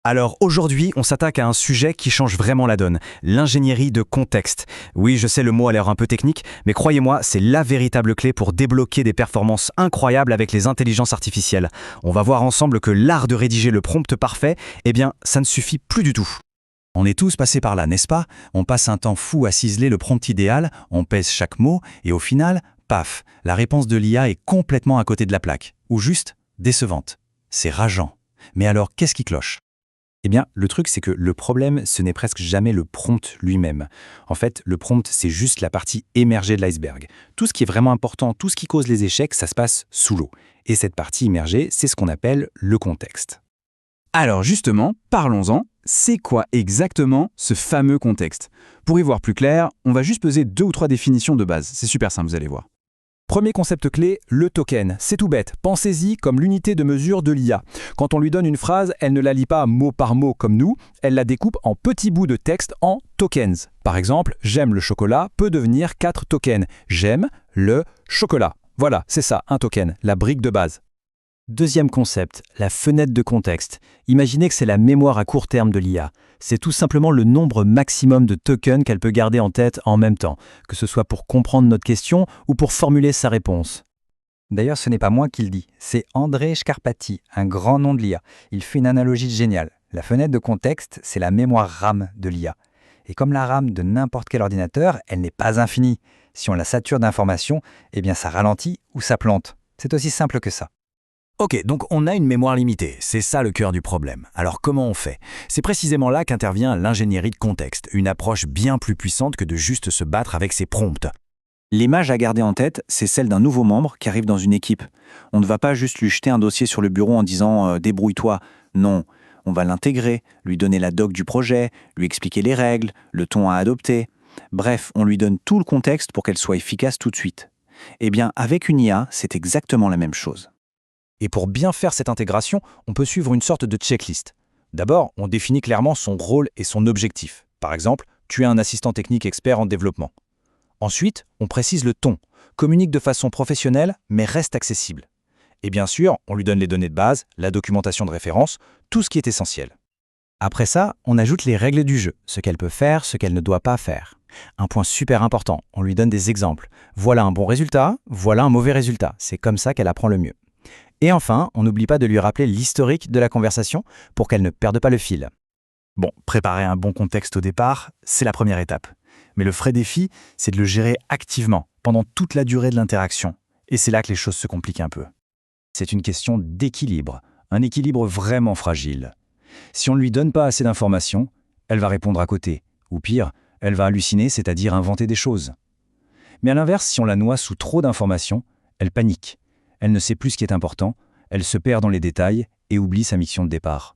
Alors aujourd'hui, on s'attaque à un sujet qui change vraiment la donne, l'ingénierie de contexte. Oui, je sais, le mot a l'air un peu technique, mais croyez-moi, c'est la véritable clé pour débloquer des performances incroyables avec les intelligences artificielles. On va voir ensemble que l'art de rédiger le prompt parfait, eh bien, ça ne suffit plus du tout. On est tous passés par là, n'est-ce pas? On passe un temps fou à ciseler le prompt idéal, on pèse chaque mot, et au final, paf, la réponse de l'IA est complètement à côté de la plaque. Ou juste décevante. C'est rageant. Mais alors, qu'est-ce qui cloche? Eh bien, le truc, c'est que le problème, ce n'est presque jamais le prompt lui-même. En fait, le prompt, c'est juste la partie émergée de l'iceberg. Tout ce qui est vraiment important, tout ce qui cause les échecs, ça se passe sous l'eau. Et cette partie immergée, c'est ce qu'on appelle le contexte. Alors justement, parlons-en. C'est quoi exactement ce fameux contexte? Pour y voir plus clair, on va juste poser 2 ou 3 définitions de base. C'est super simple, vous allez voir. Premier concept clé, le token. C'est tout bête. Pensez-y comme l'unité de mesure de l'IA. Quand on lui donne une phrase, elle ne la lit pas mot par mot comme nous, elle la découpe en petits bouts de texte en tokens. Par exemple, j'aime le chocolat peut devenir 4 tokens. J'aime le chocolat. Voilà, c'est ça, un token, la brique de base. Deuxième concept, la fenêtre de contexte. Imaginez que c'est la mémoire à court terme de l'IA. C'est tout simplement le nombre maximum de tokens qu'elle peut garder en tête en même temps, que ce soit pour comprendre notre question ou pour formuler sa réponse. D'ailleurs, ce n'est pas moi qui le dis, c'est André Scarpati, un grand nom de l'IA. Il fait une analogie géniale. La fenêtre de contexte, c'est la mémoire RAM de l'IA. Et comme la RAM de n'importe quel ordinateur, elle n'est pas infinie. Si on la sature d'informations, eh bien ça ralentit ou ça plante. C'est aussi simple que ça. Ok, donc on a une mémoire limitée, c'est ça le cœur du problème. Alors comment on fait? C'est précisément là qu'intervient l'ingénierie de contexte, une approche bien plus puissante que de juste se battre avec ses prompts. L'image à garder en tête, c'est celle d'un nouveau membre qui arrive dans une équipe. On ne va pas juste lui jeter un dossier sur le bureau en disant débrouille-toi ». Non, on va l'intégrer, lui donner la doc du projet, lui expliquer les règles, le ton à adopter. Bref, on lui donne tout le contexte pour qu'elle soit efficace tout de suite. Eh bien, avec une IA, c'est exactement la même chose. Et pour bien faire cette intégration, on peut suivre une sorte de checklist. D'abord, on définit clairement son rôle et son objectif. Par exemple, tu es un assistant technique expert en développement. Ensuite, on précise le ton, communique de façon professionnelle, mais reste accessible. Et bien sûr, on lui donne les données de base, la documentation de référence, tout ce qui est essentiel. Après ça, on ajoute les règles du jeu, ce qu'elle peut faire, ce qu'elle ne doit pas faire. Un point super important, on lui donne des exemples. Voilà un bon résultat, voilà un mauvais résultat. C'est comme ça qu'elle apprend le mieux. Et enfin, on n'oublie pas de lui rappeler l'historique de la conversation pour qu'elle ne perde pas le fil. Bon, préparer un bon contexte au départ, c'est la première étape. Mais le vrai défi, c'est de le gérer activement, pendant toute la durée de l'interaction. Et c'est là que les choses se compliquent un peu. C'est une question d'équilibre, un équilibre vraiment fragile. Si on ne lui donne pas assez d'informations, elle va répondre à côté. Ou pire, elle va halluciner, c'est-à-dire inventer des choses. Mais à l'inverse, si on la noie sous trop d'informations, elle panique. Elle ne sait plus ce qui est important, elle se perd dans les détails et oublie sa mission de départ.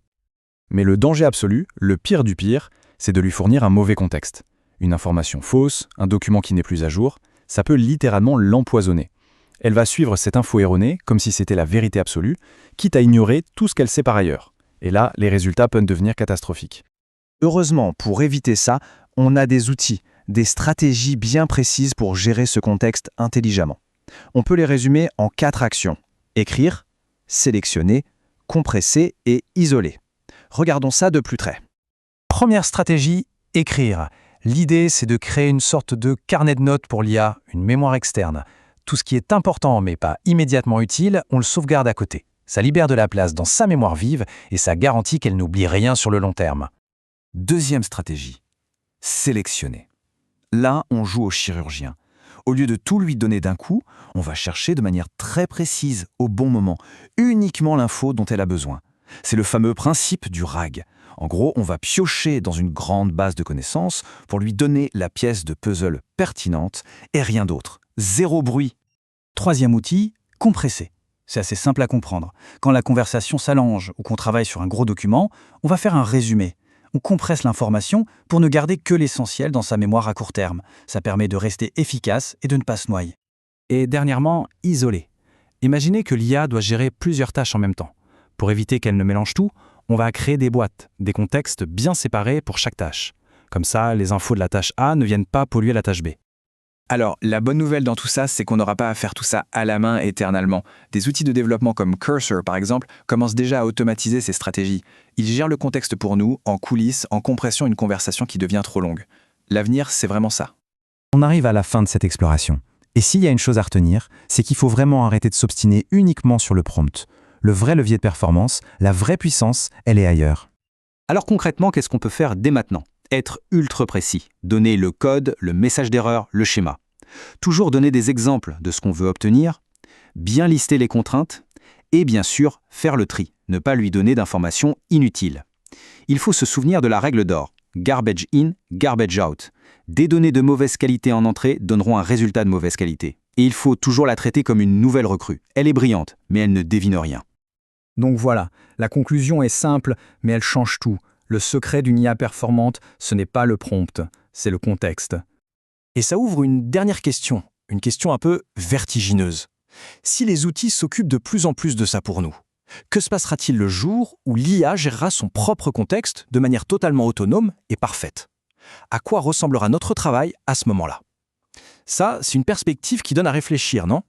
Mais le danger absolu, le pire du pire, c'est de lui fournir un mauvais contexte. Une information fausse, un document qui n'est plus à jour, ça peut littéralement l'empoisonner. Elle va suivre cette info erronée comme si c'était la vérité absolue, quitte à ignorer tout ce qu'elle sait par ailleurs. Et là, les résultats peuvent devenir catastrophiques. Heureusement, pour éviter ça, on a des outils, des stratégies bien précises pour gérer ce contexte intelligemment. On peut les résumer en 4 actions. Écrire, sélectionner, compresser et isoler. Regardons ça de plus près. Première stratégie, écrire. L'idée, c'est de créer une sorte de carnet de notes pour l'IA, une mémoire externe. Tout ce qui est important mais pas immédiatement utile, on le sauvegarde à côté. Ça libère de la place dans sa mémoire vive et ça garantit qu'elle n'oublie rien sur le long terme. Deuxième stratégie, sélectionner. Là, on joue au chirurgien. Au lieu de tout lui donner d'un coup, on va chercher de manière très précise, au bon moment, uniquement l'info dont elle a besoin. C'est le fameux principe du RAG. En gros, on va piocher dans une grande base de connaissances pour lui donner la pièce de puzzle pertinente et rien d'autre. Zéro bruit. Troisième outil, compresser. C'est assez simple à comprendre. Quand la conversation s'allonge ou qu'on travaille sur un gros document, on va faire un résumé. On compresse l'information pour ne garder que l'essentiel dans sa mémoire à court terme. Ça permet de rester efficace et de ne pas se noyer. Et dernièrement, isoler. Imaginez que l'IA doit gérer plusieurs tâches en même temps. Pour éviter qu'elle ne mélange tout, on va créer des boîtes, des contextes bien séparés pour chaque tâche. Comme ça, les infos de la tâche A ne viennent pas polluer la tâche B. Alors, la bonne nouvelle dans tout ça, c'est qu'on n'aura pas à faire tout ça à la main éternellement. Des outils de développement comme Cursor, par exemple, commencent déjà à automatiser ces stratégies. Ils gèrent le contexte pour nous, en coulisses, en compressant une conversation qui devient trop longue. L'avenir, c'est vraiment ça. On arrive à la fin de cette exploration. Et s'il y a une chose à retenir, c'est qu'il faut vraiment arrêter de s'obstiner uniquement sur le prompt. Le vrai levier de performance, la vraie puissance, elle est ailleurs. Alors concrètement, qu'est-ce qu'on peut faire dès maintenant? Être ultra précis, donner le code, le message d'erreur, le schéma. Toujours donner des exemples de ce qu'on veut obtenir, bien lister les contraintes et bien sûr faire le tri, ne pas lui donner d'informations inutiles. Il faut se souvenir de la règle d'or, garbage in, garbage out. Des données de mauvaise qualité en entrée donneront un résultat de mauvaise qualité. Et il faut toujours la traiter comme une nouvelle recrue. Elle est brillante, mais elle ne devine rien. Donc voilà, la conclusion est simple, mais elle change tout. Le secret d'une IA performante, ce n'est pas le prompt, c'est le contexte. Et ça ouvre une dernière question, une question un peu vertigineuse. Si les outils s'occupent de plus en plus de ça pour nous, que se passera-t-il le jour où l'IA gérera son propre contexte de manière totalement autonome et parfaite? À quoi ressemblera notre travail à ce moment-là? Ça, c'est une perspective qui donne à réfléchir, non?